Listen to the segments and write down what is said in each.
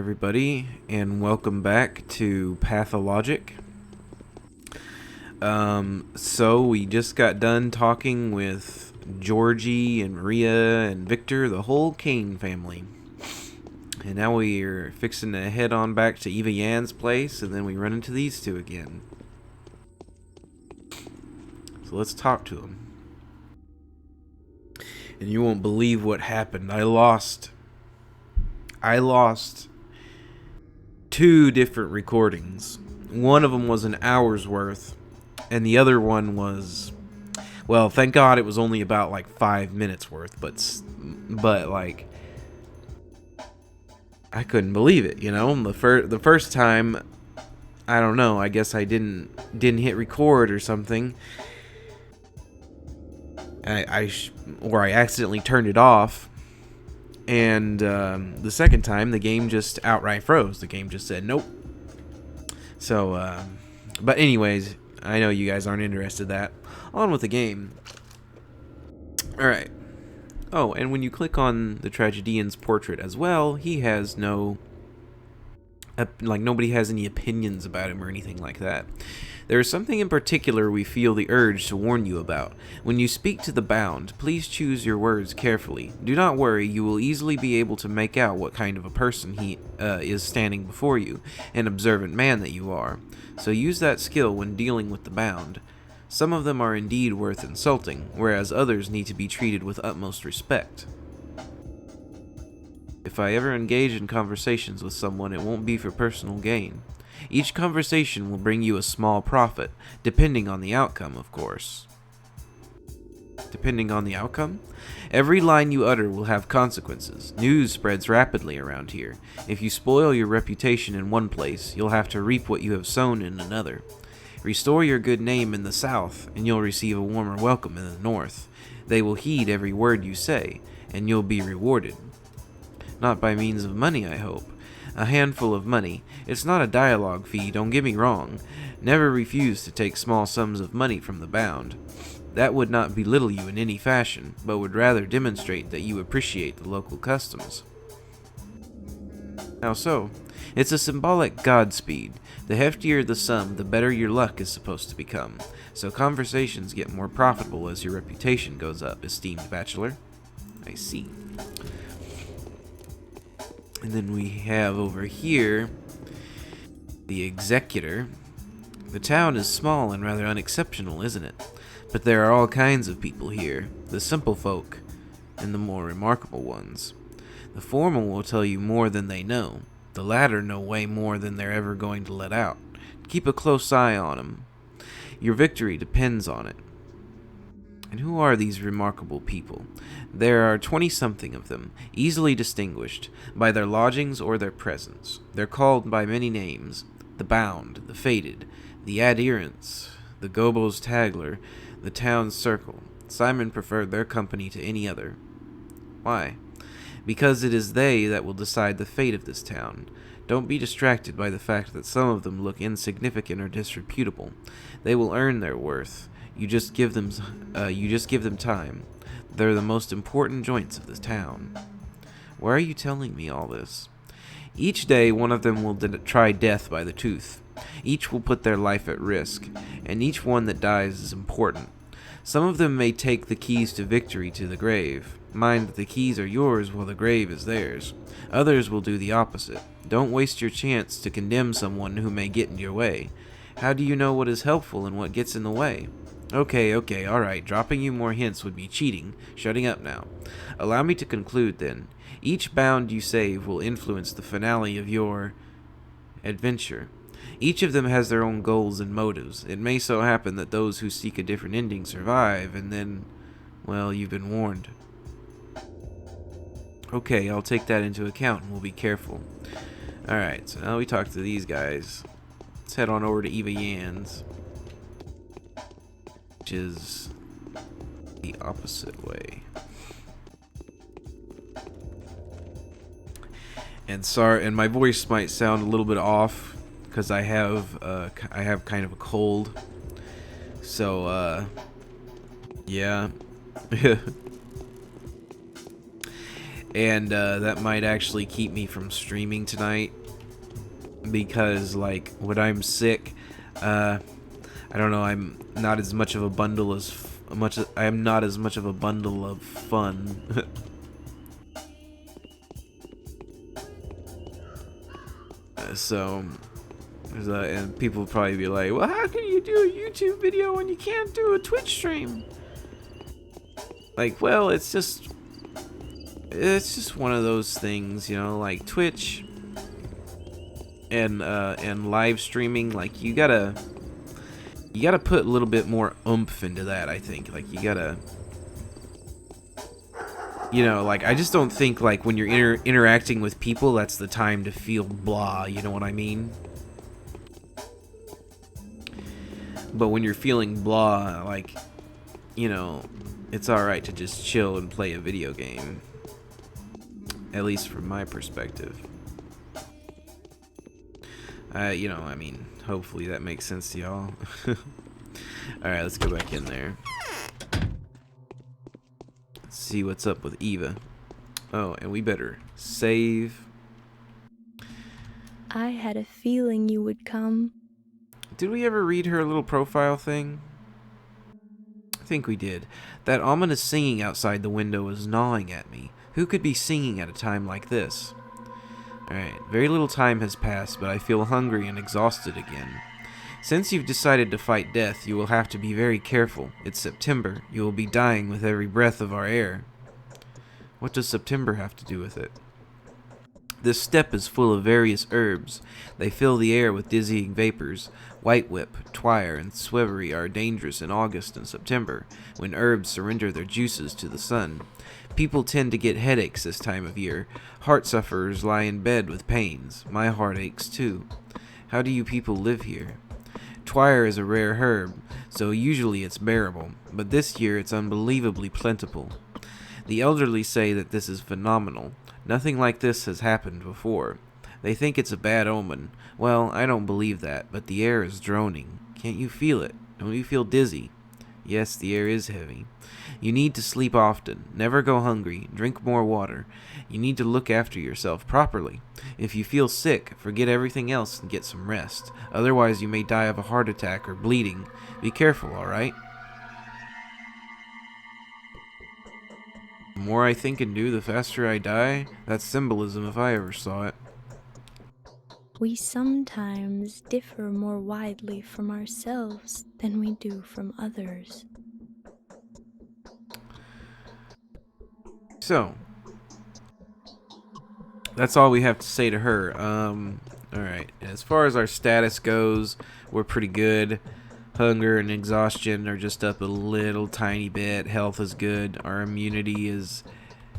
everybody, and welcome back to Pathologic. So we just got done talking with Georgie and Maria and Victor, the whole Kane family. And now we're fixing to head on back to Eva Yan's place, and then we run into these two again. So let's talk to them. And you won't believe what happened. I lost two different recordings. One of them was an hour's worth, and the other one was, well, thank God it was only about like 5 minutes worth, but like, I couldn't believe it, you know. The first time, I don't know, I guess I didn't hit record or something. Or I accidentally turned it off. And the second time, the game just outright froze. The game just said nope. So, but anyways, I know you guys aren't interested in that. On with the game. Alright. Oh, and when you click on the tragedian's portrait as well, he has no... nobody has any opinions about him or anything like that. There is something in particular we feel the urge to warn you about. When you speak to the bound, please choose your words carefully. Do not worry, you will easily be able to make out what kind of a person he is standing before you, an observant man that you are. So use that skill when dealing with the bound. Some of them are indeed worth insulting, whereas others need to be treated with utmost respect. If I ever engage in conversations with someone, it won't be for personal gain. Each conversation will bring you a small profit, depending on the outcome, of course. Depending on the outcome? Every line you utter will have consequences. News spreads rapidly around here. If you spoil your reputation in one place, you'll have to reap what you have sown in another. Restore your good name in the south, and you'll receive a warmer welcome in the north. They will heed every word you say, and you'll be rewarded. Not by means of money, I hope. A handful of money. It's not a dialogue fee, don't get me wrong. Never refuse to take small sums of money from the bound. That would not belittle you in any fashion, but would rather demonstrate that you appreciate the local customs. How so? It's a symbolic Godspeed. The heftier the sum, the better your luck is supposed to become. So conversations get more profitable as your reputation goes up, esteemed bachelor. I see. And then we have over here the executor. The town is small and rather unexceptional, isn't it? But there are all kinds of people here, the simple folk and the more remarkable ones. The former will tell you more than they know. The latter know way more than they're ever going to let out. Keep a close eye on them. Your victory depends on it. And who are these remarkable people? There are 20-something of them, easily distinguished, by their lodgings or their presence. They're called by many names: the Bound, the Fated, the Adherents, the Gobo's Tagler, the Town's Circle. Simon preferred their company to any other. Why? Because it is they that will decide the fate of this town. Don't be distracted by the fact that some of them look insignificant or disreputable. They will earn their worth. You just give them time. They're the most important joints of this town. Why are you telling me all this? Each day, one of them will try death by the tooth. Each will put their life at risk, and each one that dies is important. Some of them may take the keys to victory to the grave. Mind that the keys are yours while the grave is theirs. Others will do the opposite. Don't waste your chance to condemn someone who may get in your way. How do you know what is helpful and what gets in the way? Okay, alright, dropping you more hints would be cheating. Shutting up now. Allow me to conclude then. Each bound you save will influence the finale of your adventure. Each of them has their own goals and motives. It may so happen that those who seek a different ending survive, and then, well, you've been warned. Okay, I'll take that into account and we'll be careful. Alright, so now we talk to these guys. Let's head on over to Eva Yan's, which is the opposite way. And sorry, and my voice might sound a little bit off because I have kind of a cold. So yeah. And that might actually keep me from streaming tonight, because like when I'm sick, I don't know, I'm not as much of a bundle I am not as much of a bundle of fun. So and people will probably be like, well, how can you do a YouTube video when you can't do a Twitch stream? Like, well, it's just one of those things, you know, like Twitch and live streaming. Like, you gotta put a little bit more oomph into that, I think. Like, you gotta, you know, like, I just don't think, like, when you're interacting with people, that's the time to feel blah, you know what I mean? But when you're feeling blah, like, you know, it's alright to just chill and play a video game. At least from my perspective. You know, I mean, hopefully that makes sense to y'all. Alright, let's go back in there. Let's see what's up with Eva. Oh, and we better save. I had a feeling you would come. Did we ever read her little profile thing? I think we did. That ominous singing outside the window was gnawing at me. Who could be singing at a time like this? Alright, very little time has passed, but I feel hungry and exhausted again. Since you've decided to fight death, you will have to be very careful. It's September. You will be dying with every breath of our air. What does September have to do with it? This steppe is full of various herbs. They fill the air with dizzying vapors. White whip, twire, and swevery are dangerous in August and September, when herbs surrender their juices to the sun. People tend to get headaches this time of year. Heart sufferers lie in bed with pains. My heart aches too. How do you people live here? Twire is a rare herb, so usually it's bearable, but this year it's unbelievably plentiful. The elderly say that this is phenomenal. Nothing like this has happened before. They think it's a bad omen. Well, I don't believe that, but the air is droning. Can't you feel it? Don't you feel dizzy? Yes, the air is heavy. You need to sleep often. Never go hungry. Drink more water. You need to look after yourself properly. If you feel sick, forget everything else and get some rest. Otherwise, you may die of a heart attack or bleeding. Be careful, alright? The more I think and do, the faster I die. That's symbolism if I ever saw it. We sometimes differ more widely from ourselves than we do from others. So, that's all we have to say to her. Alright, as far as our status goes, we're pretty good. Hunger and exhaustion are just up a little tiny bit. Health is good. Our immunity is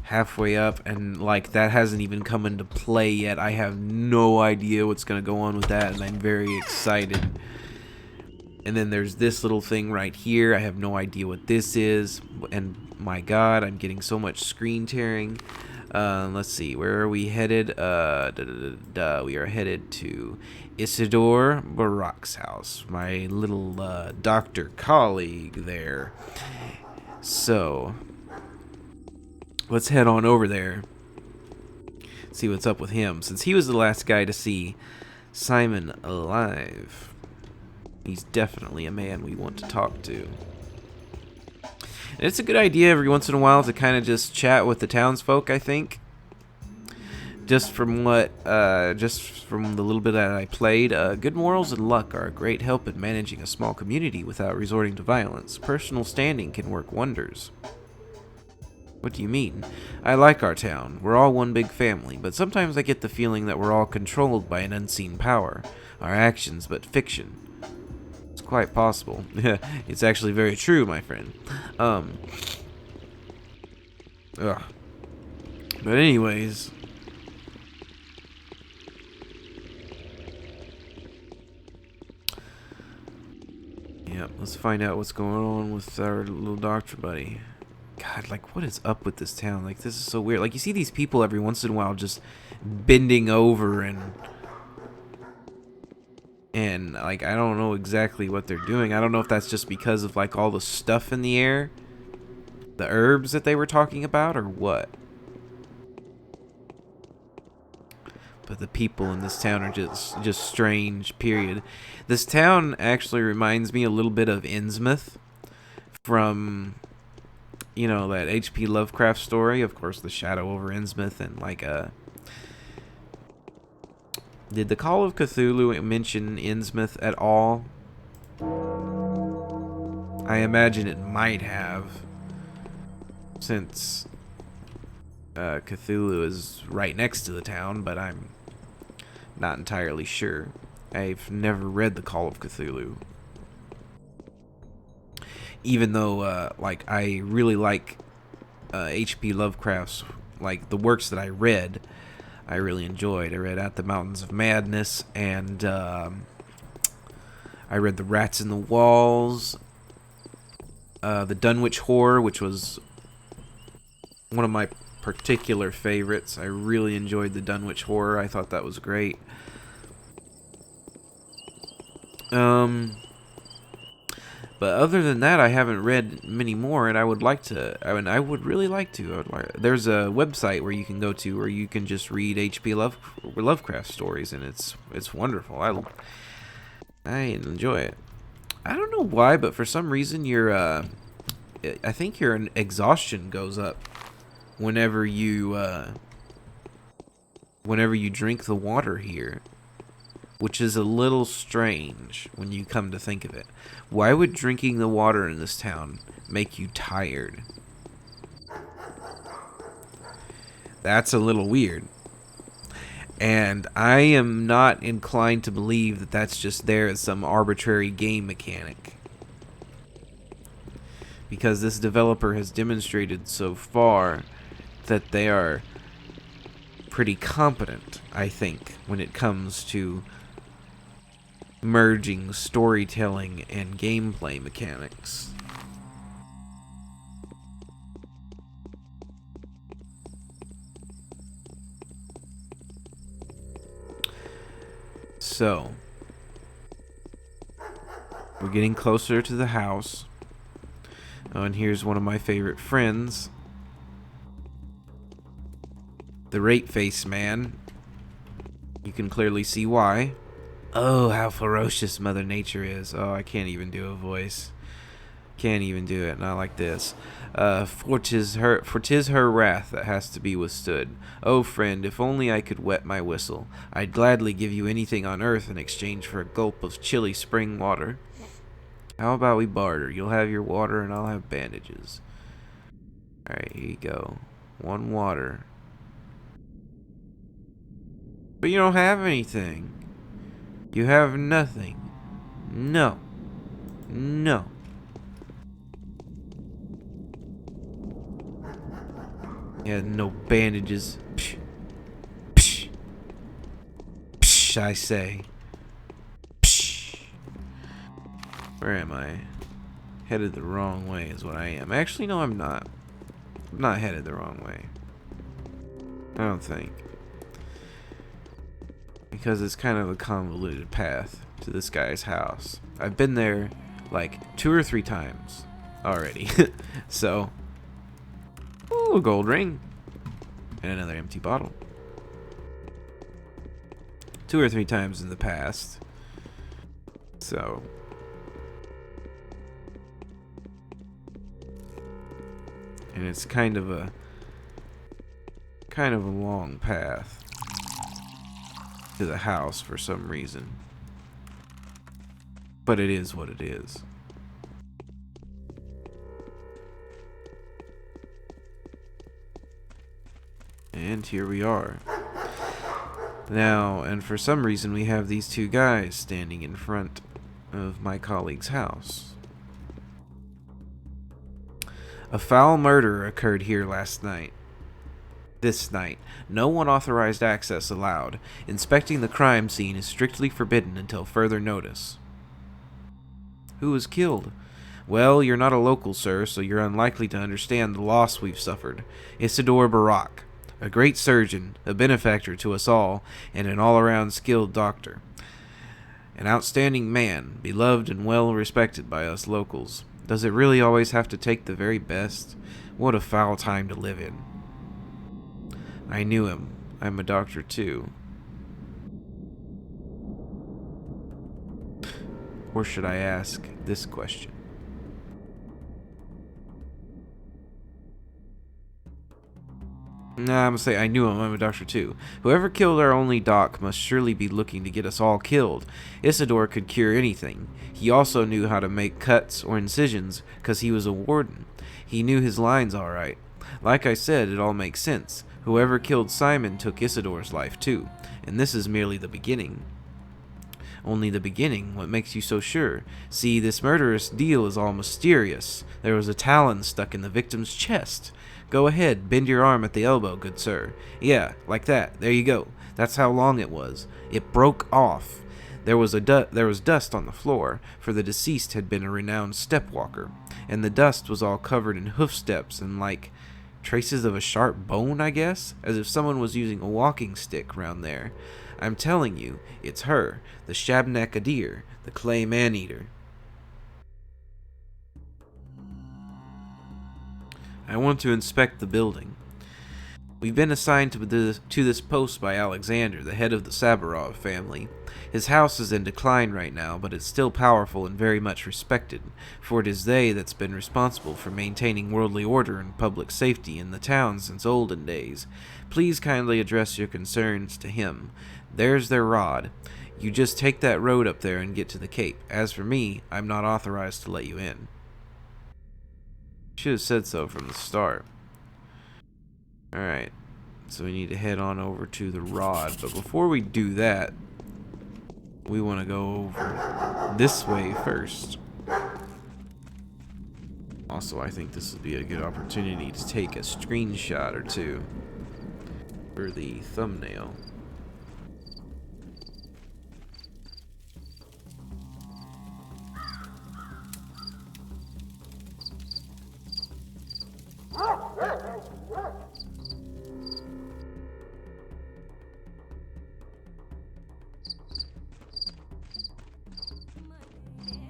halfway up, and like that hasn't even come into play yet. I have no idea what's going to go on with that, and I'm very excited. And then there's this little thing right here. I have no idea what this is, and my god, I'm getting so much screen tearing. Let's see, where are we headed? We are headed to Isidore Barak's house, my little doctor colleague there. So let's head on over there, see what's up with him, since he was the last guy to see Simon alive. He's definitely a man we want to talk to. And it's a good idea every once in a while to kind of just chat with the townsfolk, I think. Just from the little bit that I played, good morals and luck are a great help in managing a small community without resorting to violence. Personal standing can work wonders. What do you mean? I like our town. We're all one big family, but sometimes I get the feeling that we're all controlled by an unseen power. Our actions but fiction. It's quite possible. It's actually very true, my friend. But anyways, yeah, let's find out what's going on with our little doctor buddy. God, like, what is up with this town? Like, this is so weird. Like, you see these people every once in a while just bending over and like, I don't know exactly what they're doing. I don't know if that's just because of like all the stuff in the air, the herbs that they were talking about, or what. but the people in this town are just strange, period. This town actually reminds me a little bit of Innsmouth from, you know, that H.P. Lovecraft story. Of course, the shadow over Innsmouth, and like did the Call of Cthulhu mention Innsmouth at all? I imagine it might have, since Cthulhu is right next to the town, but I'm not entirely sure. I've never read the Call of Cthulhu. Even though, like, I really like H.P. Lovecraft's, like, the works that I read, I really enjoyed. I read At the Mountains of Madness, and I read The Rats in the Walls, the Dunwich Horror, which was one of my particular favorites. I really enjoyed the Dunwich Horror. I thought that was great. But other than that, I haven't read many more, and I would like to. I mean, I would really like to. There's a website where you can go to where you can just read H.P. Lovecraft stories, and it's wonderful. I enjoy it. I don't know why, but for some reason I think your exhaustion goes up whenever you drink the water here, which is a little strange when you come to think of it. Why would drinking the water in this town make you tired? That's a little weird. And I am not inclined to believe that that's just there as some arbitrary game mechanic, because this developer has demonstrated so far that they are pretty competent, I think, when it comes to merging storytelling and gameplay mechanics. So, we're getting closer to the house. Oh, and here's one of my favorite friends, the Rape Face Man. You can clearly see why. Oh, how ferocious Mother Nature is. Oh, I can't even do a voice. Can't even do it, not like this. For 'tis her wrath that has to be withstood. Oh, friend, if only I could wet my whistle, I'd gladly give you anything on earth in exchange for a gulp of chilly spring water. How about we barter? You'll have your water and I'll have bandages. Alright, here you go. 1 water. But you don't have anything. You have nothing. No. No. Yeah, no bandages. Psh. Psh. Psh, I say. Psh. Where am I? Headed the wrong way is what I am. Actually, no, I'm not. I'm not headed the wrong way. I don't think. Because it's kind of a convoluted path to this guy's house. I've been there like 2 or 3 times already. So, ooh, a gold ring and another empty bottle. 2 or 3 times in the past. So, and it's kind of a long path to the house for some reason. But it is what it is. And here we are. Now, and for some reason we have these 2 guys standing in front of my colleague's house. A foul murder occurred here last night. This night, no unauthorized access allowed. Inspecting the crime scene is strictly forbidden until further notice. Who was killed? Well, you're not a local, sir, so you're unlikely to understand the loss we've suffered. Isidore Barak, a great surgeon, a benefactor to us all, and an all-around skilled doctor. An outstanding man, beloved and well respected by us locals. Does it really always have to take the very best? What a foul time to live in. I knew him. I'm a doctor too. Or should I ask this question? Nah, I'm gonna say I knew him. I'm a doctor too. Whoever killed our only doc must surely be looking to get us all killed. Isidore could cure anything. He also knew how to make cuts or incisions, 'cause he was a warden. He knew his lines all right. Like I said, it all makes sense. Whoever killed Simon took Isidore's life too, and this is merely the beginning. Only the beginning? What makes you so sure? See, this murderous deal is all mysterious. There was a talon stuck in the victim's chest. Go ahead, bend your arm at the elbow, good sir. Yeah, like that. There you go. That's how long it was. It broke off. There was dust on the floor, for the deceased had been a renowned step walker, and the dust was all covered in hoof steps and like traces of a sharp bone, I guess, as if someone was using a walking stick round there. I'm telling you, it's her, the Shabnak Adir, the clay man-eater. I want to inspect the building. We've been assigned to this post by Alexander, the head of the Saburov family. His house is in decline right now, but it's still powerful and very much respected, for it is they that's been responsible for maintaining worldly order and public safety in the town since olden days. Please kindly address your concerns to him. There's their rod. You just take that road up there and get to the Cape. As for me, I'm not authorized to let you in. Should have said so from the start. Alright, so we need to head on over to the rod, but before we do that, we want to go over this way first. Also, I think this would be a good opportunity to take a screenshot or two for the thumbnail.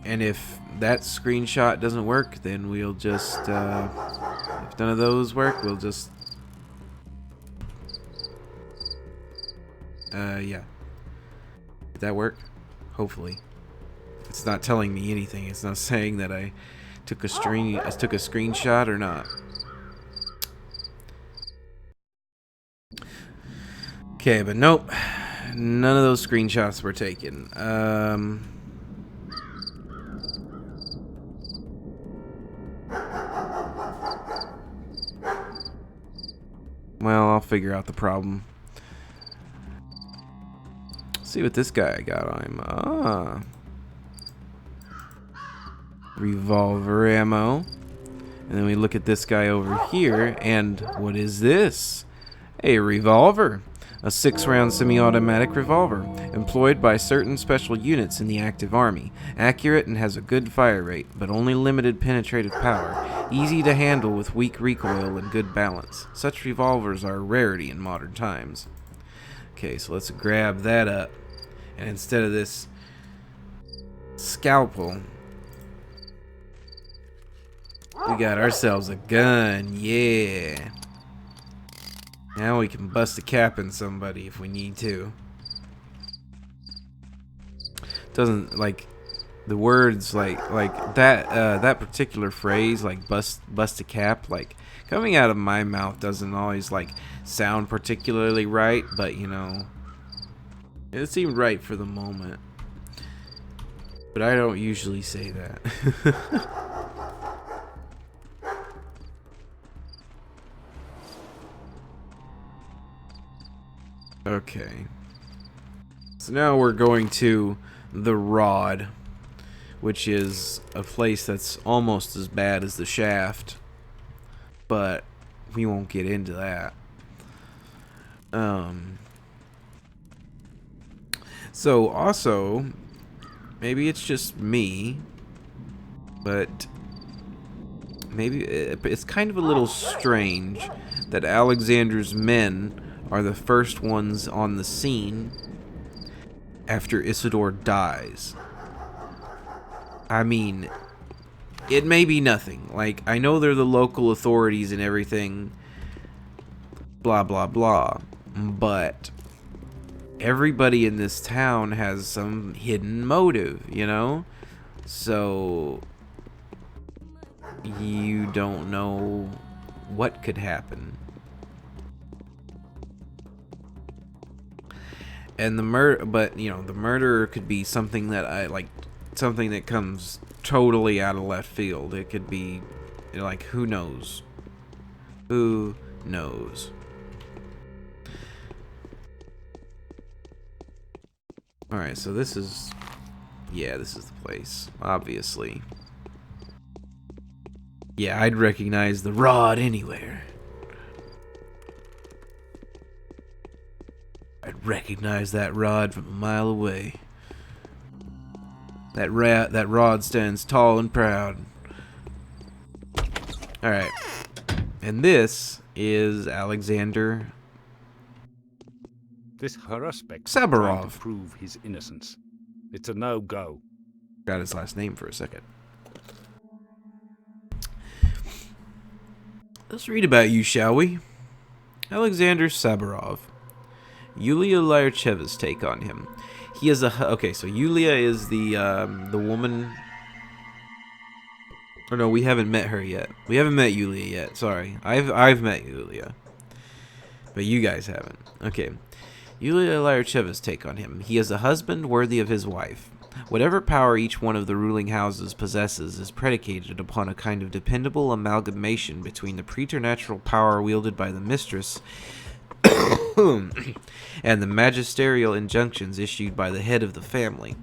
And if that screenshot doesn't work, then we'll just, if none of those work, we'll just, yeah. Did that work? Hopefully. It's not telling me anything. It's not saying that I took a screenshot or not. Okay, but nope. None of those screenshots were taken. Well, I'll figure out the problem. See what this guy got on him. Revolver ammo. And then we look at this guy over here, and what is this? A revolver. A 6-round semi-automatic revolver, employed by certain special units in the active army. Accurate and has a good fire rate, but only limited penetrative power. Easy to handle with weak recoil and good balance. Such revolvers are a rarity in modern times. Okay, so let's grab that up. And instead of this scalpel, we got ourselves a gun. Yeah. Now we can bust a cap in somebody if we need to. Doesn't like the words like that that particular phrase, like bust a cap, like coming out of my mouth doesn't always like sound particularly right, but you know, it seemed right for the moment. But I don't usually say that. Okay. So now we're going to the Rod, which is a place that's almost as bad as the Shaft, but we won't get into that. So also, maybe it's just me, but maybe it's kind of a little strange that Alexander's men are the first ones on the scene after Isidore dies. I mean, it may be nothing. Like, I know they're the local authorities and everything, blah, blah, blah, but everybody in this town has some hidden motive, you know? So you don't know what could happen. And the the murderer could be something that something that comes totally out of left field. It could be, like, who knows? Who knows? Alright, so this is the place, obviously. Yeah, I'd recognize the rod anywhere. I'd recognize that rod from a mile away. That rod stands tall and proud. Alright. And this is Alexander This Haruspec's Saburov. trying to prove his innocence. It's a no-go. Got his last name for a second. Let's read about you, shall we? Alexander Saburov. Yulia Lyarcheva's take on him. He is so Yulia is the woman. Or no, we haven't met her yet. We haven't met Yulia yet. Sorry, I've met Yulia, but you guys haven't. Okay, Yulia Lyarcheva's take on him. He is a husband worthy of his wife. Whatever power each one of the ruling houses possesses is predicated upon a kind of dependable amalgamation between the preternatural power wielded by the mistress and the magisterial injunctions issued by the head of the family.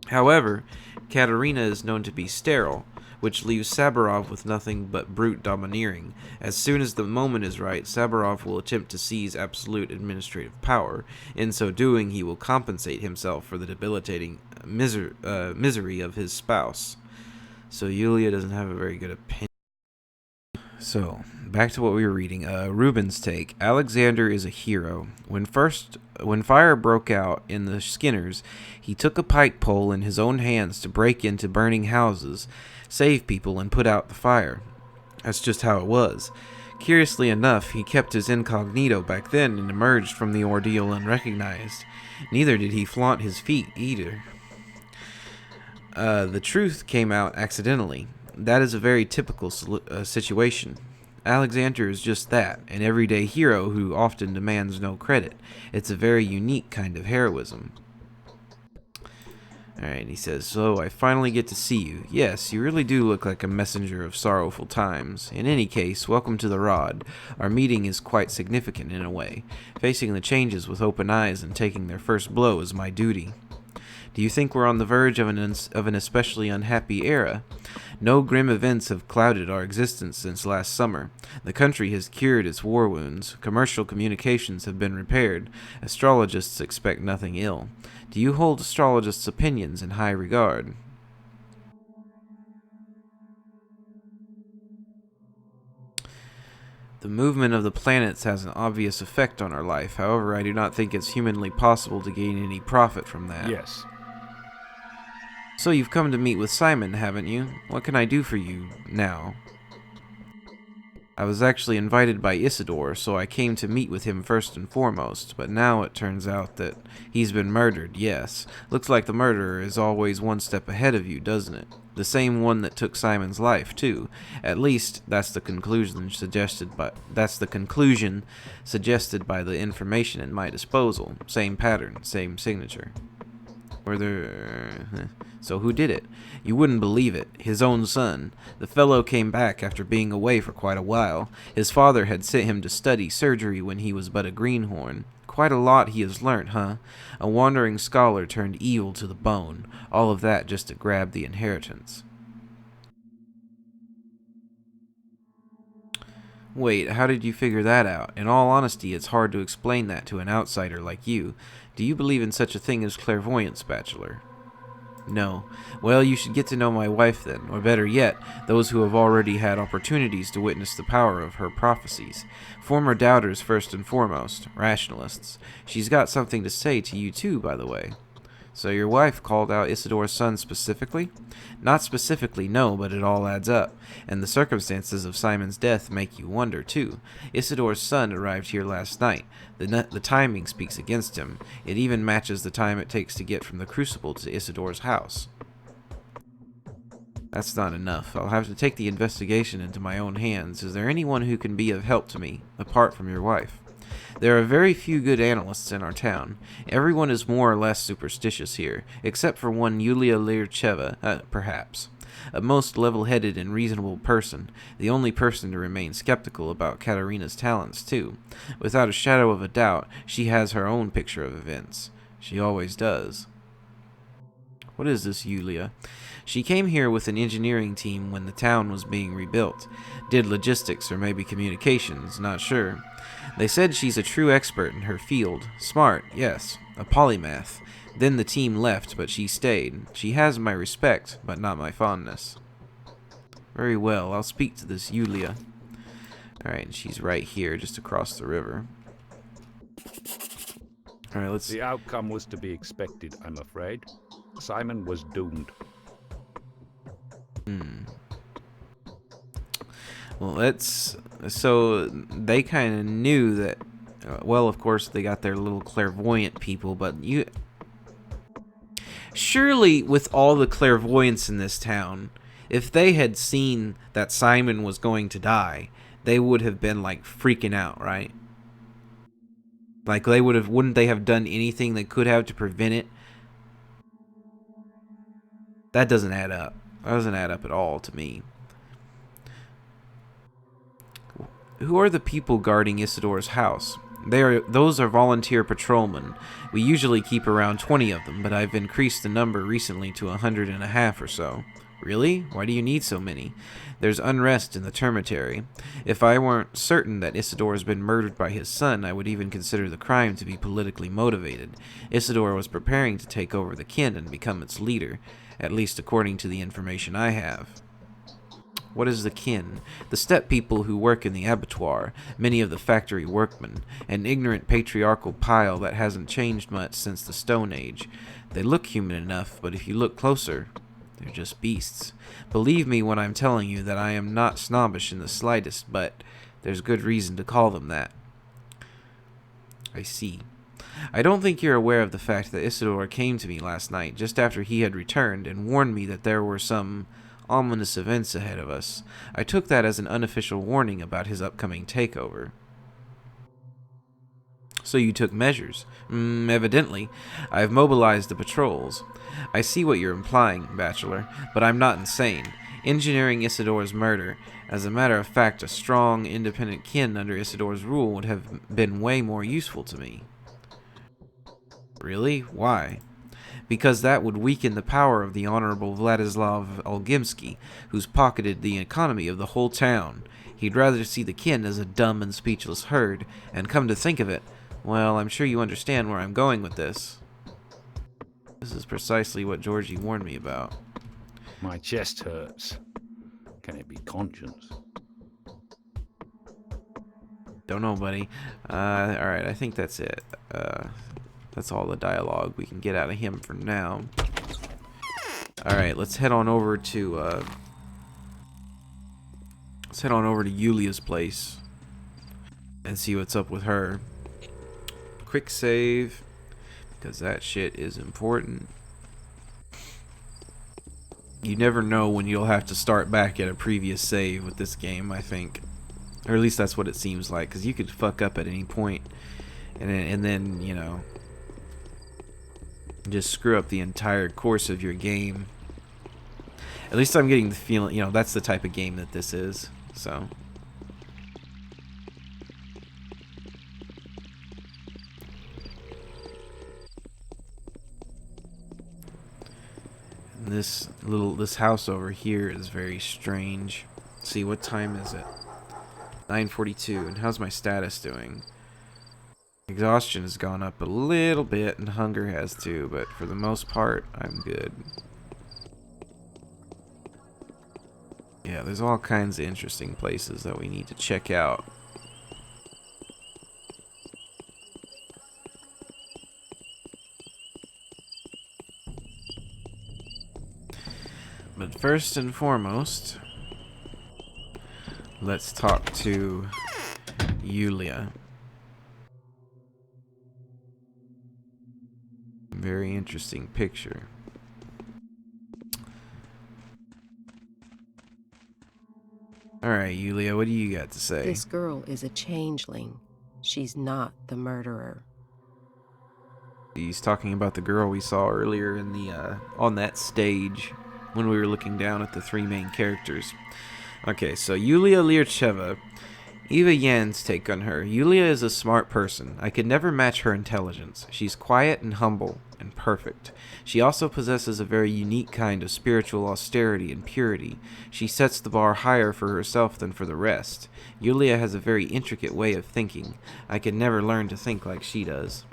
However, Katerina is known to be sterile, which leaves Saburov with nothing but brute domineering. As soon as the moment is right, Saburov will attempt to seize absolute administrative power. In so doing, he will compensate himself for the debilitating misery of his spouse. So Yulia doesn't have a very good opinion. So, back to what we were reading. Ruben's take. Alexander is a hero. When fire broke out in the Skinners, he took a pike pole in his own hands to break into burning houses, save people, and put out the fire. That's just how it was. Curiously enough, he kept his incognito back then and emerged from the ordeal unrecognized. Neither did he flaunt his feat either. The truth came out accidentally. That is a very typical situation. Alexander is just that, an everyday hero who often demands no credit. It's a very unique kind of heroism. Alright, he says, so I finally get to see you. Yes, you really do look like a messenger of sorrowful times. In any case, welcome to the Rod. Our meeting is quite significant in a way. Facing the changes with open eyes and taking their first blow is my duty. Do you think we're on the verge of an especially unhappy era? No grim events have clouded our existence since last summer. The country has cured its war wounds. Commercial communications have been repaired. Astrologists expect nothing ill. Do you hold astrologists' opinions in high regard? The movement of the planets has an obvious effect on our life. However, I do not think it's humanly possible to gain any profit from that. Yes. So you've come to meet with Simon, haven't you? What can I do for you now? I was actually invited by Isidore, so I came to meet with him first and foremost, but now it turns out that he's been murdered, yes. Looks like the murderer is always one step ahead of you, doesn't it? The same one that took Simon's life, too. At least, that's the conclusion suggested by the information at my disposal. Same pattern, same signature. So who did it? You wouldn't believe it. His own son. The fellow came back after being away for quite a while. His father had sent him to study surgery when he was but a greenhorn. Quite a lot he has learnt, huh? A wandering scholar turned evil to the bone. All of that just to grab the inheritance. Wait, how did you figure that out? In all honesty, it's hard to explain that to an outsider like you. Do you believe in such a thing as clairvoyance, Bachelor? No. Well, you should get to know my wife then, or better yet, those who have already had opportunities to witness the power of her prophecies. Former doubters first and foremost, rationalists. She's got something to say to you too, by the way. So your wife called out Isidore's son specifically? Not specifically, no, but it all adds up. And the circumstances of Simon's death make you wonder, too. Isidore's son arrived here last night. The timing speaks against him. It even matches the time it takes to get from the Crucible to Isidore's house. That's not enough. I'll have to take the investigation into my own hands. Is there anyone who can be of help to me, apart from your wife? There are very few good analysts in our town. Everyone is more or less superstitious here, except for one Yulia Lircheva, perhaps. A most level-headed and reasonable person, the only person to remain skeptical about Katerina's talents, too. Without a shadow of a doubt, she has her own picture of events. She always does. What is this Yulia? She came here with an engineering team when the town was being rebuilt. Did logistics or maybe communications, not sure. They said she's a true expert in her field. Smart, yes. A polymath. Then the team left, but she stayed. She has my respect, but not my fondness. Very well, I'll speak to this Yulia. Alright, she's right here, just across the river. Alright, let's... The outcome was to be expected, I'm afraid. Simon was doomed. Well, let's... So, they kind of knew that... well, of course, they got their little clairvoyant people, but you... Surely, with all the clairvoyance in this town, if they had seen that Simon was going to die, they would have been, like, freaking out, right? Like, they would have... Wouldn't they have done anything they could have to prevent it? That doesn't add up. That doesn't add up at all to me. Who are the people guarding Isidore's house? Those are volunteer patrolmen. We usually keep around 20 of them, but I've increased the number recently to 150 or so. Really? Why do you need so many? There's unrest in the termitary. If I weren't certain that Isidore has been murdered by his son, I would even consider the crime to be politically motivated. Isidore was preparing to take over the kin and become its leader, at least according to the information I have. What is the kin? The steppe people who work in the abattoir, many of the factory workmen, an ignorant patriarchal pile that hasn't changed much since the Stone Age. They look human enough, but if you look closer, they're just beasts. Believe me when I'm telling you that I am not snobbish in the slightest, but there's good reason to call them that. I see. I don't think you're aware of the fact that Isidore came to me last night, just after he had returned, and warned me that there were some ominous events ahead of us. I took that as an unofficial warning about his upcoming takeover. So you took measures? Evidently. I've mobilized the patrols. I see what you're implying, Bachelor, but I'm not insane. Engineering Isidore's murder. As a matter of fact, a strong, independent kin under Isidore's rule would have been way more useful to me. Really? Why? Because that would weaken the power of the Honorable Vladislav Olgimsky, who's pocketed the economy of the whole town. He'd rather see the kin as a dumb and speechless herd, and come to think of it, well, I'm sure you understand where I'm going with this. This is precisely what Georgie warned me about. My chest hurts. Can it be conscience? Don't know, buddy. Alright, I think that's it. That's all the dialogue we can get out of him for now. Alright, let's head on over to Yulia's place and see what's up with her. Quick save, because that shit is important. You never know when you'll have to start back at a previous save with this game, I think. Or at least that's what it seems like, because you could fuck up at any point, and then, you know, just screw up the entire course of your game. At least I'm getting the feeling, you know, that's the type of game that this is, so. This house over here is very strange. Let's see, what time is it? 9:42. And how's my status doing? Exhaustion has gone up a little bit, and hunger has too, but for the most part, I'm good. Yeah, there's all kinds of interesting places that we need to check out. But first and foremost, let's talk to Yulia. Very interesting picture. Alright, Yulia, what do you got to say? This girl is a changeling. She's not the murderer. He's talking about the girl we saw earlier in the on that stage when we were looking down at the three main characters. Okay, so Yulia Lircheva. Eva Yan's take on her. Yulia is a smart person. I could never match her intelligence. She's quiet and humble and perfect. She also possesses a very unique kind of spiritual austerity and purity. She sets the bar higher for herself than for the rest. Yulia has a very intricate way of thinking. I could never learn to think like she does.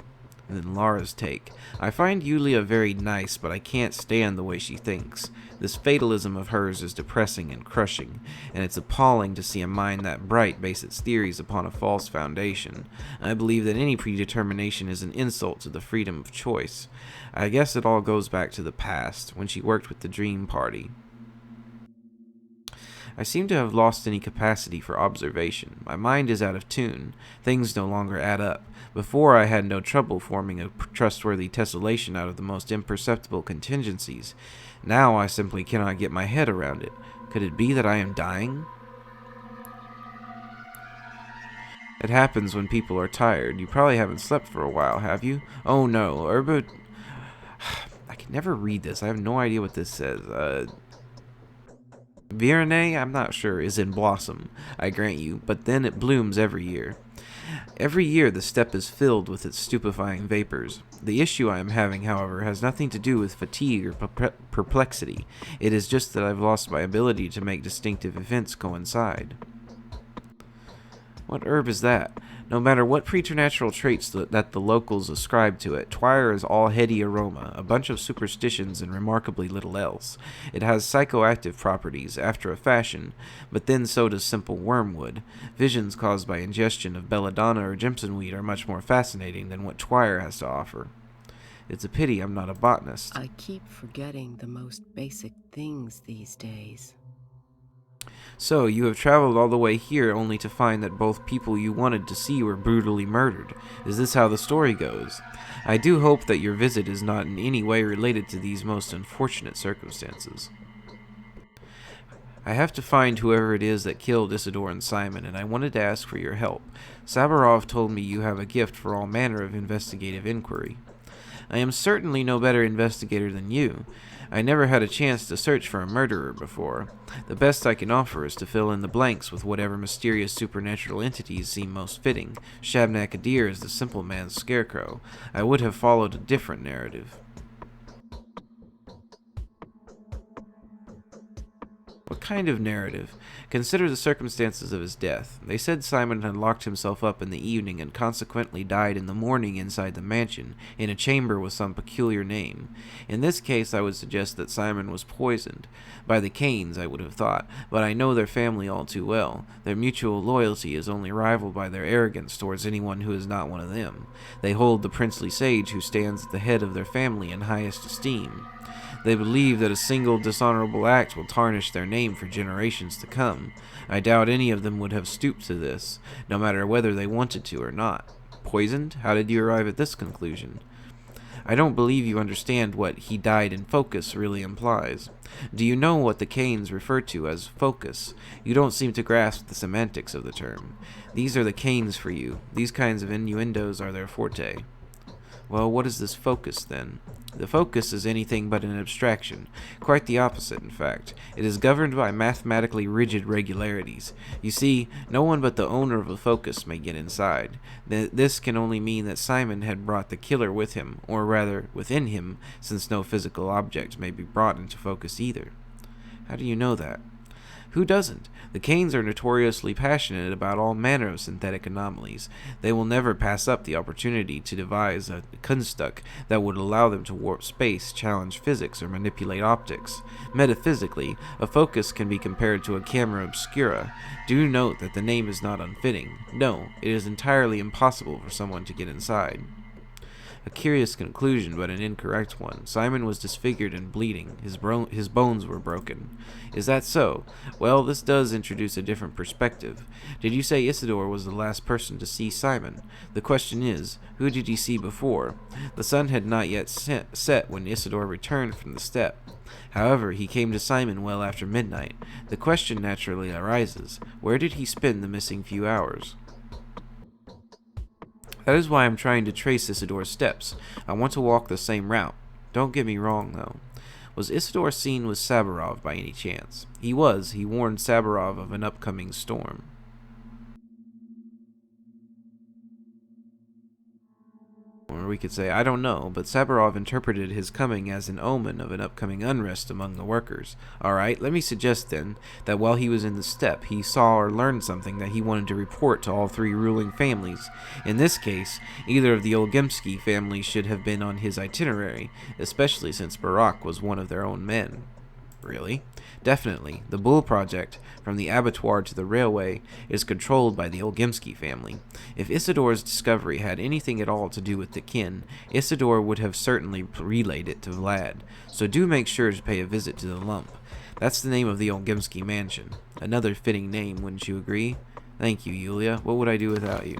And then Lara's take. I find Yulia very nice, but I can't stand the way she thinks. This fatalism of hers is depressing and crushing, and it's appalling to see a mind that bright base its theories upon a false foundation. I believe that any predetermination is an insult to the freedom of choice. I guess it all goes back to the past, when she worked with the Dream Party. I seem to have lost any capacity for observation. My mind is out of tune. Things no longer add up. Before, I had no trouble forming a trustworthy tessellation out of the most imperceptible contingencies. Now I simply cannot get my head around it. Could it be that I am dying? It happens when people are tired. You probably haven't slept for a while, have you? Oh no, Herba... I can never read this. I have no idea what this says. Virenay, I'm not sure, is in blossom, I grant you, but then it blooms every year. Every year the steppe is filled with its stupefying vapors. The issue I am having, however, has nothing to do with fatigue or perplexity. It is just that I've lost my ability to make distinctive events coincide. What herb is that? No matter what preternatural traits that the locals ascribe to it, Twire is all heady aroma, a bunch of superstitions and remarkably little else. It has psychoactive properties, after a fashion, but then so does simple wormwood. Visions caused by ingestion of belladonna or jimsonweed are much more fascinating than what Twire has to offer. It's a pity I'm not a botanist. I keep forgetting the most basic things these days. So, you have traveled all the way here only to find that both people you wanted to see were brutally murdered. Is this how the story goes? I do hope that your visit is not in any way related to these most unfortunate circumstances. I have to find whoever it is that killed Isidore and Simon, and I wanted to ask for your help. Sabarov told me you have a gift for all manner of investigative inquiry. I am certainly no better investigator than you. I never had a chance to search for a murderer before. The best I can offer is to fill in the blanks with whatever mysterious supernatural entities seem most fitting. Shabnak Adir is the simple man's scarecrow. I would have followed a different narrative. What kind of narrative? Consider the circumstances of his death. They said Simon had locked himself up in the evening and consequently died in the morning inside the mansion, in a chamber with some peculiar name. In this case, I would suggest that Simon was poisoned. By the Canes, I would have thought, but I know their family all too well. Their mutual loyalty is only rivaled by their arrogance towards anyone who is not one of them. They hold the princely sage who stands at the head of their family in highest esteem. They believe that a single dishonorable act will tarnish their name for generations to come. I doubt any of them would have stooped to this, no matter whether they wanted to or not. Poisoned? How did you arrive at this conclusion? I don't believe you understand what "he died in focus" really implies. Do you know what the Canes refer to as focus? You don't seem to grasp the semantics of the term. These are the Canes for you. These kinds of innuendos are their forte. Well, what is this focus, then? The focus is anything but an abstraction. Quite the opposite, in fact. It is governed by mathematically rigid regularities. You see, no one but the owner of a focus may get inside. This can only mean that Simon had brought the killer with him, or rather, within him, since no physical object may be brought into focus either. How do you know that? Who doesn't? The Canes are notoriously passionate about all manner of synthetic anomalies. They will never pass up the opportunity to devise a Kunststück that would allow them to warp space, challenge physics, or manipulate optics. Metaphysically, a focus can be compared to a camera obscura. Do note that the name is not unfitting. No, it is entirely impossible for someone to get inside. A curious conclusion, but an incorrect one. Simon was disfigured and bleeding. His bones were broken. Is that so? Well, this does introduce a different perspective. Did you say Isidore was the last person to see Simon? The question is, who did he see before? The sun had not yet set when Isidore returned from the steppe. However, he came to Simon well after midnight. The question naturally arises, where did he spend the missing few hours? That is why I'm trying to trace Isidore's steps. I want to walk the same route. Don't get me wrong, though. Was Isidore seen with Saburov by any chance? He was. He warned Saburov of an upcoming storm. Or we could say, I don't know, but Saburov interpreted his coming as an omen of an upcoming unrest among the workers. Alright, let me suggest then that while he was in the steppe, he saw or learned something that he wanted to report to all three ruling families. In this case, either of the Olgimsky families should have been on his itinerary, especially since Barak was one of their own men. Really? Definitely. The Bull Project, from the abattoir to the railway, is controlled by the Olgimsky family. If Isidore's discovery had anything at all to do with the kin, Isidore would have certainly relayed it to Vlad. So do make sure to pay a visit to the lump. That's the name of the Olgimsky mansion. Another fitting name, wouldn't you agree? Thank you, Yulia. What would I do without you?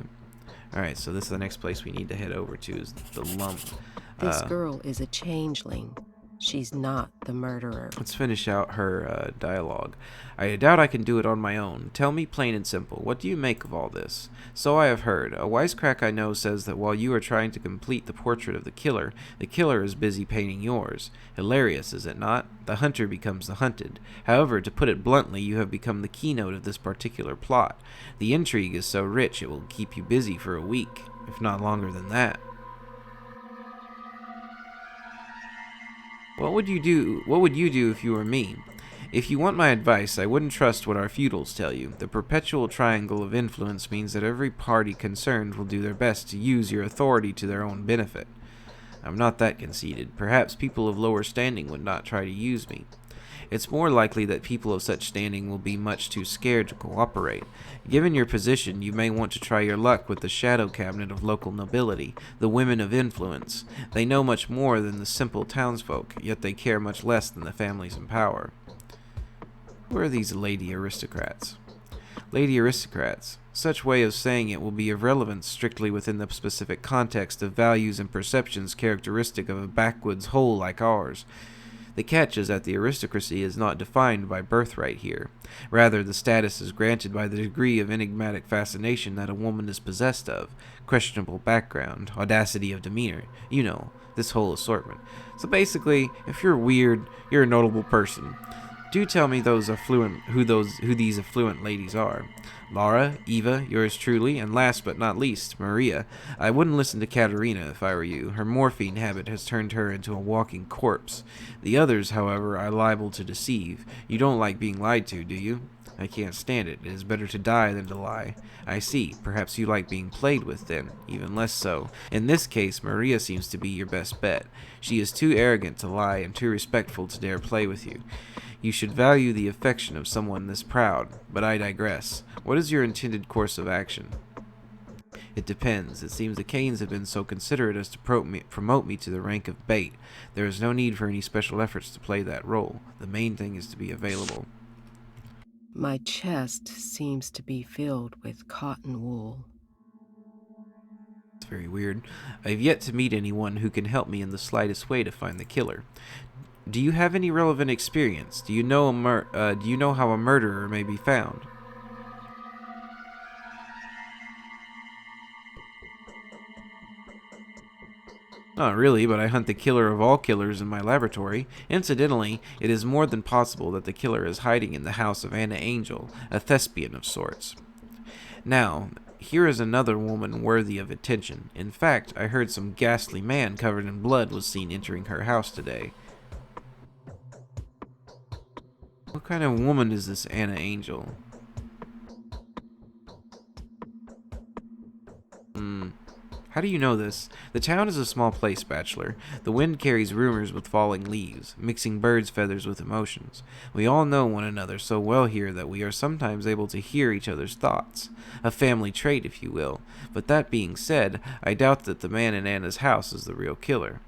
Alright, so this is the next place we need to head over to, is the lump. This girl is a changeling. She's not the murderer. Let's finish out her dialogue. I doubt I can do it on my own. Tell me plain and simple, what do you make of all this? So I have heard. A wisecrack I know says that while you are trying to complete the portrait of the killer is busy painting yours. Hilarious, is it not? The hunter becomes the hunted. However, to put it bluntly, you have become the keynote of this particular plot. The intrigue is so rich it will keep you busy for a week, if not longer than that. What would you do if you were me? If you want my advice, I wouldn't trust what our feudals tell you. The perpetual triangle of influence means that every party concerned will do their best to use your authority to their own benefit. I'm not that conceited. Perhaps people of lower standing would not try to use me. It's more likely that people of such standing will be much too scared to cooperate. Given your position, you may want to try your luck with the shadow cabinet of local nobility, the women of influence. They know much more than the simple townsfolk, yet they care much less than the families in power. Who are these lady aristocrats? Lady aristocrats. Such way of saying it will be of relevance strictly within the specific context of values and perceptions characteristic of a backwoods hole like ours. The catch is that the aristocracy is not defined by birthright here. Rather, the status is granted by the degree of enigmatic fascination that a woman is possessed of, questionable background, audacity of demeanor, you know, this whole assortment. So basically, if you're weird, you're a notable person. Do tell me who these affluent ladies are. Laura, Eva, yours truly, and last but not least, Maria. I wouldn't listen to Katerina if I were you. Her morphine habit has turned her into a walking corpse. The others, however, are liable to deceive. You don't like being lied to, do you? I can't stand it. It is better to die than to lie. I see. Perhaps you like being played with then. Even less so. In this case, Maria seems to be your best bet. She is too arrogant to lie and too respectful to dare play with you. You should value the affection of someone this proud, but I digress. What is your intended course of action? It depends. It seems the Canes have been so considerate as to promote me to the rank of bait. There is no need for any special efforts to play that role. The main thing is to be available. My chest seems to be filled with cotton wool. It's very weird. I have yet to meet anyone who can help me in the slightest way to find the killer. Do you have any relevant experience? Do you know how a murderer may be found? Not really, but I hunt the killer of all killers in my laboratory. Incidentally, it is more than possible that the killer is hiding in the house of Anna Angel, a thespian of sorts. Now, here is another woman worthy of attention. In fact, I heard some ghastly man covered in blood was seen entering her house today. What kind of woman is this Anna Angel? How do you know this? The town is a small place, Bachelor. The wind carries rumors with falling leaves, mixing birds' feathers with emotions. We all know one another so well here that we are sometimes able to hear each other's thoughts. A family trait, if you will. But that being said, I doubt that the man in Anna's house is the real killer.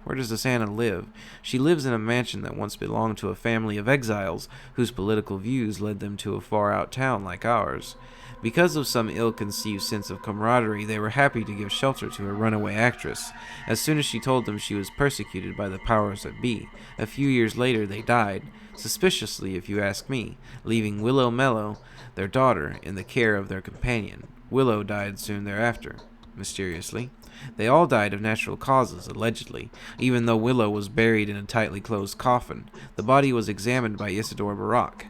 Where does this Anna live? She lives in a mansion that once belonged to a family of exiles whose political views led them to a far-out town like ours. Because of some ill-conceived sense of camaraderie, they were happy to give shelter to a runaway actress. As soon as she told them she was persecuted by the powers that be, a few years later they died, suspiciously if you ask me, leaving Willow Mellow, their daughter, in the care of their companion. Willow died soon thereafter, mysteriously. They all died of natural causes, allegedly, even though Willow was buried in a tightly closed coffin. The body was examined by Isidore Barak,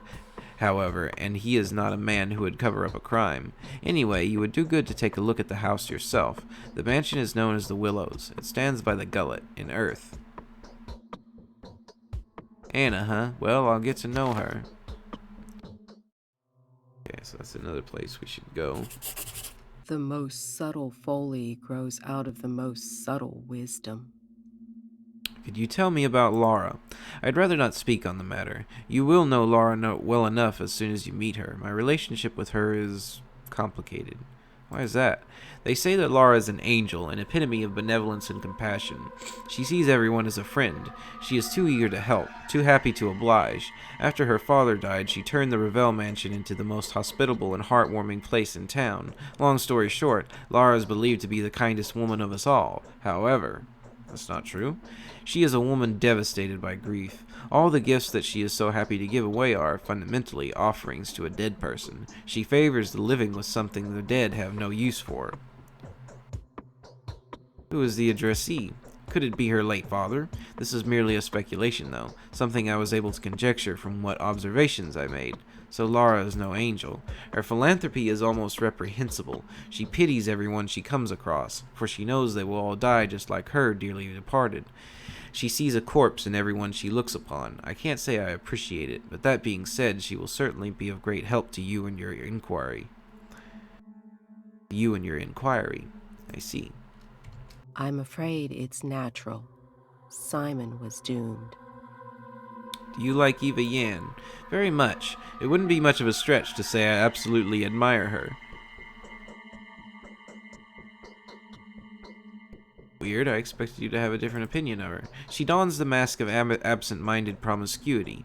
however, and he is not a man who would cover up a crime. Anyway, you would do good to take a look at the house yourself. The mansion is known as the Willows. It stands by the gullet, in earth. Anna, huh? Well, I'll get to know her. Okay, so that's another place we should go. The most subtle folly grows out of the most subtle wisdom. Could you tell me about Laura? I'd rather not speak on the matter. You will know Laura well enough as soon as you meet her. My relationship with her is complicated. Why is that? They say that Laura is an angel, an epitome of benevolence and compassion. She sees everyone as a friend. She is too eager to help, too happy to oblige. After her father died, she turned the Ravel mansion into the most hospitable and heartwarming place in town. Long story short, Laura is believed to be the kindest woman of us all. However, that's not true. She is a woman devastated by grief. All the gifts that she is so happy to give away are, fundamentally, offerings to a dead person. She favors the living with something the dead have no use for. Who is the addressee? Could it be her late father? This is merely a speculation, though, something I was able to conjecture from what observations I made. So Laura is no angel. Her philanthropy is almost reprehensible. She pities everyone she comes across, for she knows they will all die just like her dearly departed. She sees a corpse in everyone she looks upon. I can't say I appreciate it, but that being said, she will certainly be of great help to you in your inquiry. I see. I'm afraid it's natural. Simon was doomed. Do you like Eva Yan? Very much. It wouldn't be much of a stretch to say I absolutely admire her. Weird, I expected you to have a different opinion of her. She dons the mask of absent-minded promiscuity,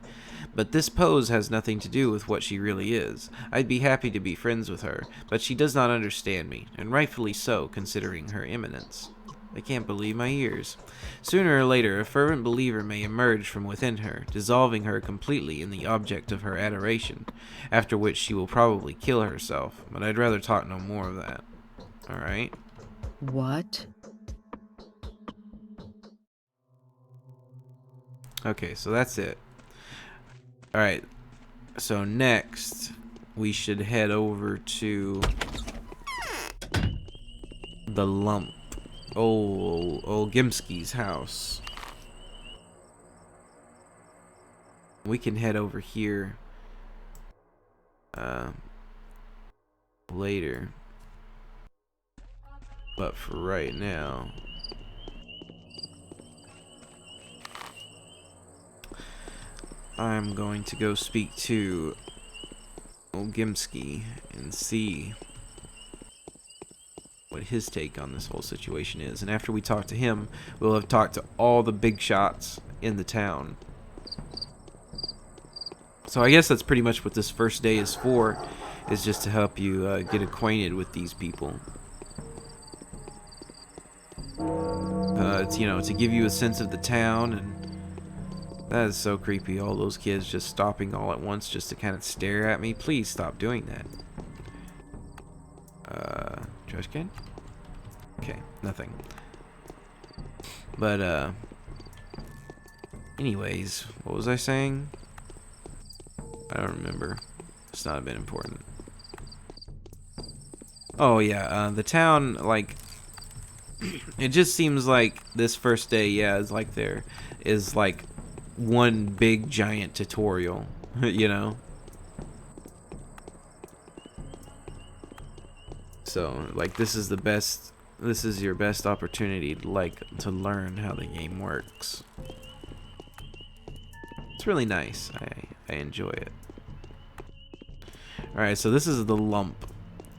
but this pose has nothing to do with what she really is. I'd be happy to be friends with her, but she does not understand me, and rightfully so, considering her eminence. I can't believe my ears. Sooner or later, a fervent believer may emerge from within her, dissolving her completely in the object of her adoration, after which she will probably kill herself, but I'd rather talk no more of that. Alright? What? Okay, so that's it. Alright, so next, we should head over to the lump. Old Gimski's house. We can head over here later, but for right now, I'm going to go speak to old Gimski and see what his take on this whole situation is. And after we talk to him, we'll have talked to all the big shots in the town. So I guess that's pretty much what this first day is for, is just to help you get acquainted with these people. It's, you know, to give you a sense of the town, and that is so creepy. All those kids just stopping all at once just to kind of stare at me. Please stop doing that. Trash can? Okay, nothing. But, anyways, what was I saying? I don't remember. It's not a bit important. Oh, yeah, the town, like, it just seems like this first day, yeah, is like there is, like, one big giant tutorial, you know? So, like, this is the best this is your best opportunity to learn how the game works. It's really nice. I enjoy it. Alright, so this is the lump.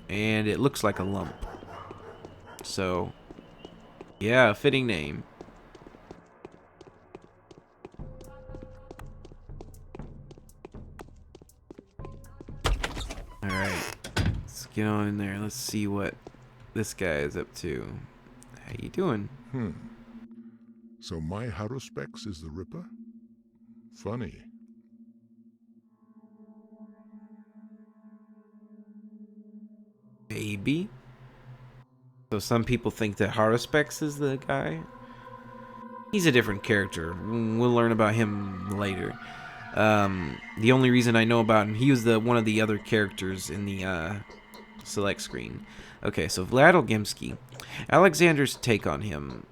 And it looks like a lump. So, yeah, fitting name. Alright, let's get on in there. Let's see what this guy is up to. How you doing? So my Haruspex is the Ripper? Funny. Maybe. So some people think that Haruspex is the guy. He's a different character. We'll learn about him later. The only reason I know about him, he was one of the other characters in the select screen. Okay, so Vlad Olgimsky. Alexander's take on him,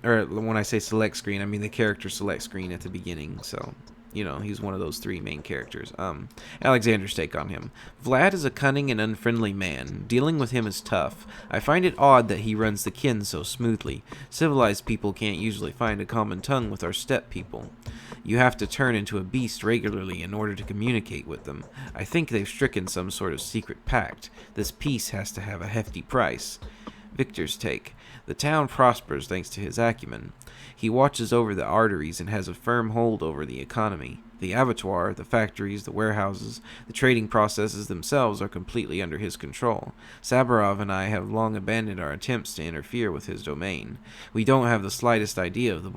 or when I say select screen, I mean the character select screen at the beginning. So, you know, he's one of those three main characters. Alexander's take on him. Vlad is a cunning and unfriendly man. Dealing with him is tough. I find it odd that he runs the kin so smoothly. Civilized people can't usually find a common tongue with our steppe people. You have to turn into a beast regularly in order to communicate with them. I think they've stricken some sort of secret pact. This peace has to have a hefty price. Victor's take. The town prospers thanks to his acumen. He watches over the arteries and has a firm hold over the economy. The abattoir, the factories, the warehouses, the trading processes themselves are completely under his control. Saburov and I have long abandoned our attempts to interfere with his domain. We don't have the slightest idea of the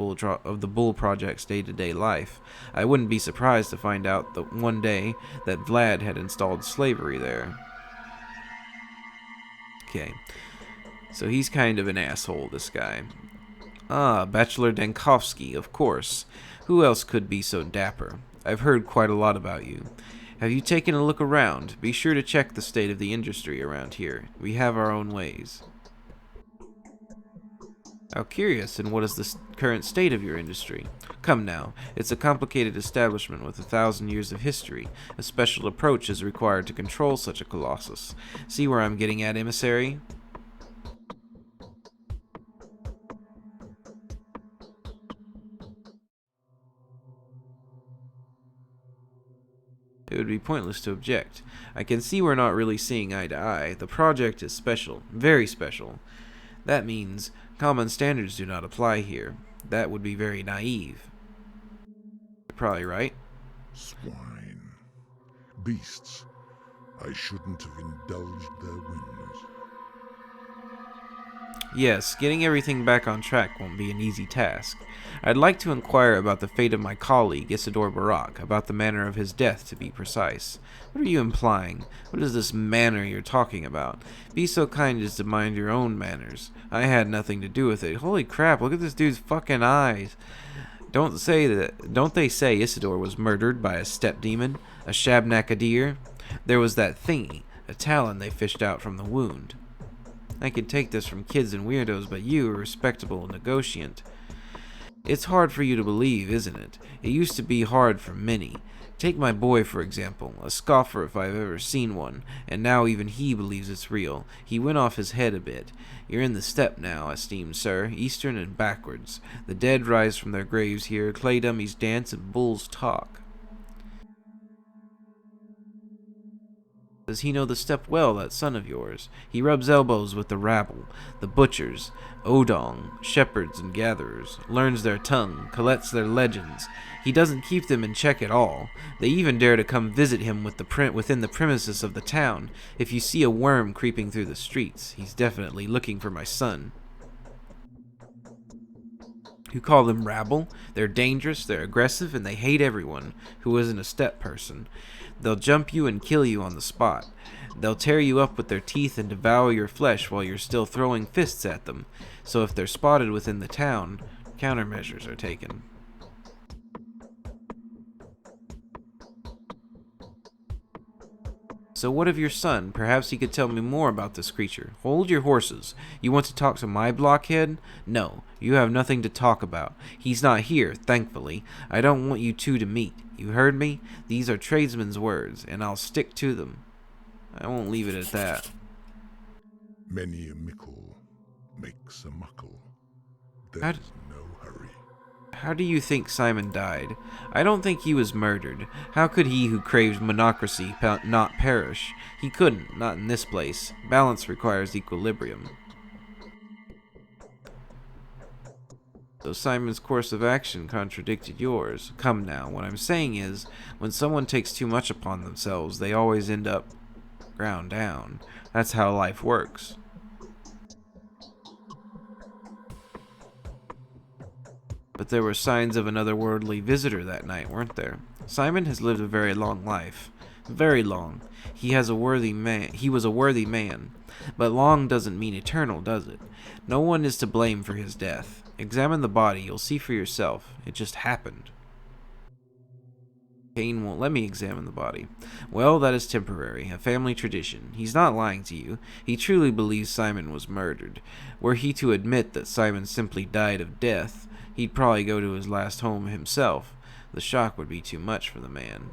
Bull Project's day-to-day life. I wouldn't be surprised to find out that one day that Vlad had installed slavery there. Okay. So he's kind of an asshole, this guy. Ah, Bachelor Dankovsky, of course. Who else could be so dapper? I've heard quite a lot about you. Have you taken a look around? Be sure to check the state of the industry around here. We have our own ways. How curious, and what is the current state of your industry? Come now, it's a complicated establishment with 1,000 years of history. A special approach is required to control such a colossus. See where I'm getting at, emissary? It would be pointless to object. I can see we're not really seeing eye to eye. The project is special, very special. That means common standards do not apply here. That would be very naive. You're probably right. Swine. Beasts. I shouldn't have indulged their whims. Yes, getting everything back on track won't be an easy task. I'd like to inquire about the fate of my colleague, Isidore Barak, about the manner of his death, to be precise. What are you implying? What is this manner you're talking about? Be so kind as to mind your own manners. I had nothing to do with it. Holy crap, look at this dude's fucking eyes. Don't they say Isidore was murdered by a steppe demon? A Shabnakadir? There was that thingy, a talon they fished out from the wound. I could take this from kids and weirdos, but you, a respectable negotiant. It's hard for you to believe, isn't it? It used to be hard for many. Take my boy, for example, a scoffer if I've ever seen one, and now even he believes it's real. He went off his head a bit. You're in the steppe now, esteemed sir, eastern and backwards. The dead rise from their graves here, clay dummies dance, and bulls talk. Does he know the steppe well, that son of yours? He rubs elbows with the rabble, the butchers, odong, shepherds and gatherers, learns their tongue, collects their legends. He doesn't keep them in check at all. They even dare to come visit him within the premises of the town. If you see a worm creeping through the streets, he's definitely looking for my son. You call them rabble? They're dangerous, they're aggressive, and they hate everyone who isn't a steppe person. They'll jump you and kill you on the spot. They'll tear you up with their teeth and devour your flesh while you're still throwing fists at them. So if they're spotted within the town, countermeasures are taken. So what of your son? Perhaps he could tell me more about this creature. Hold your horses. You want to talk to my blockhead? No, you have nothing to talk about. He's not here, thankfully. I don't want you two to meet. You heard me? These are tradesmen's words, and I'll stick to them. I won't leave it at that. Many a mickle, makes a muckle. How There's no hurry. How do you think Simon died? I don't think he was murdered. How could he who craves monocracy not perish? He couldn't, not in this place. Balance requires equilibrium. So Simon's course of action contradicted yours. Come now, what I'm saying is, when someone takes too much upon themselves, they always end up ground down. That's how life works. But there were signs of an otherworldly visitor that night, weren't there? Simon has lived a very long life. Very long. He was a worthy man. But long doesn't mean eternal, does it? No one is to blame for his death. Examine the body, you'll see for yourself. It just happened. Kane won't let me examine the body. Well, that is temporary, a family tradition. He's not lying to you. He truly believes Simon was murdered. Were he to admit that Simon simply died of death, he'd probably go to his last home himself. The shock would be too much for the man.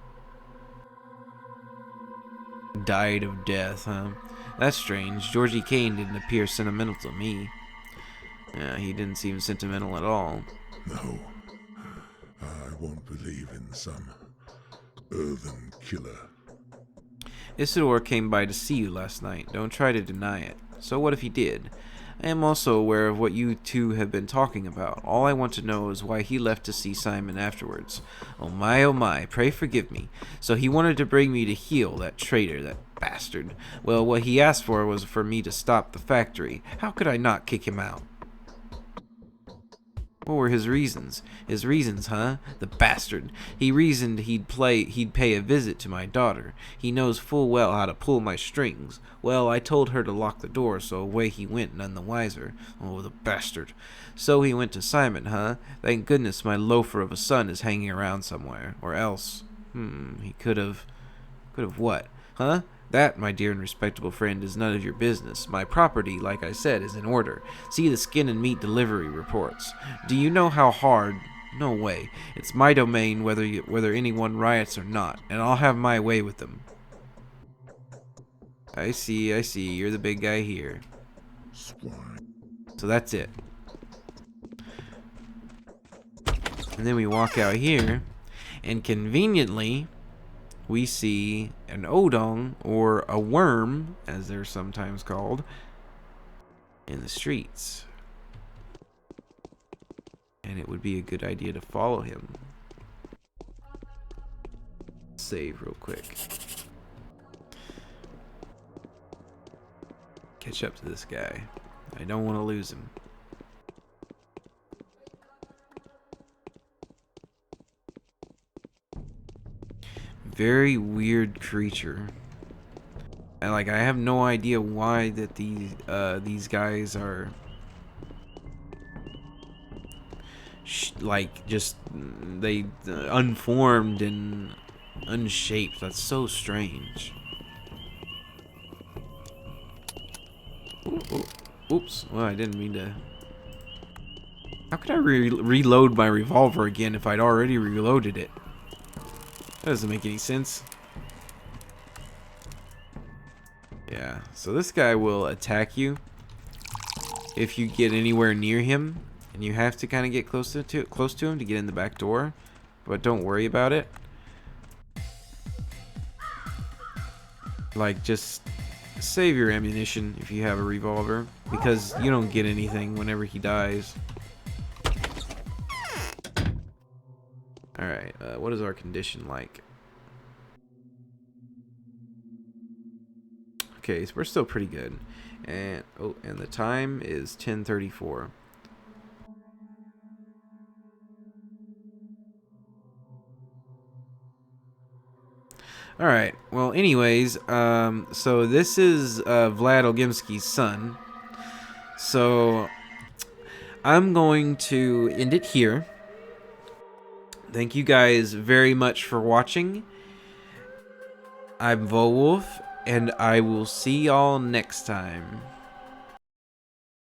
Died of death, huh? That's strange. Georgie Kane didn't appear sentimental to me. Yeah, he didn't seem sentimental at all. No, I won't believe in some earthen killer. Isidore came by to see you last night. Don't try to deny it. So what if he did? I am also aware of what you two have been talking about. All I want to know is why he left to see Simon afterwards. Oh my, pray forgive me. So he wanted to bring me to heel, that traitor, that bastard. Well, what he asked for was for me to stop the factory. How could I not kick him out? What were his reasons? His reasons, huh? The bastard. He reasoned he'd pay a visit to my daughter. He knows full well how to pull my strings. Well, I told her to lock the door, so away he went, none the wiser. Oh, the bastard. So he went to Simon, huh? Thank goodness my loafer of a son is hanging around somewhere. Or else, he could have what? Huh? That, my dear and respectable friend, is none of your business. My property, like I said, is in order. See the skin and meat delivery reports. Do you know how hard? No way. It's my domain whether anyone riots or not, and I'll have my way with them. I see. You're the big guy here. Swine. So that's it. And then we walk out here, and conveniently, we see an odong, or a worm, as they're sometimes called, in the streets. And it would be a good idea to follow him. Save real quick. Catch up to this guy. I don't want to lose him. Very weird creature. And I have no idea why that these guys are they unformed and unshaped. That's so strange. Oops. Well, I didn't mean to. How could I reload my revolver again if I'd already reloaded it? That doesn't make any sense. Yeah, so this guy will attack you if you get anywhere near him, and you have to kind of get close to him to get in the back door, but don't worry about it. Just save your ammunition if you have a revolver, because you don't get anything whenever he dies. Alright, what is our condition like? Okay, so we're still pretty good. And the time is 10:34. Alright, well anyways, so this is Vlad Ogimski's son. So I'm going to end it here. Thank you guys very much for watching. I'm Volwolf, and I will see y'all next time.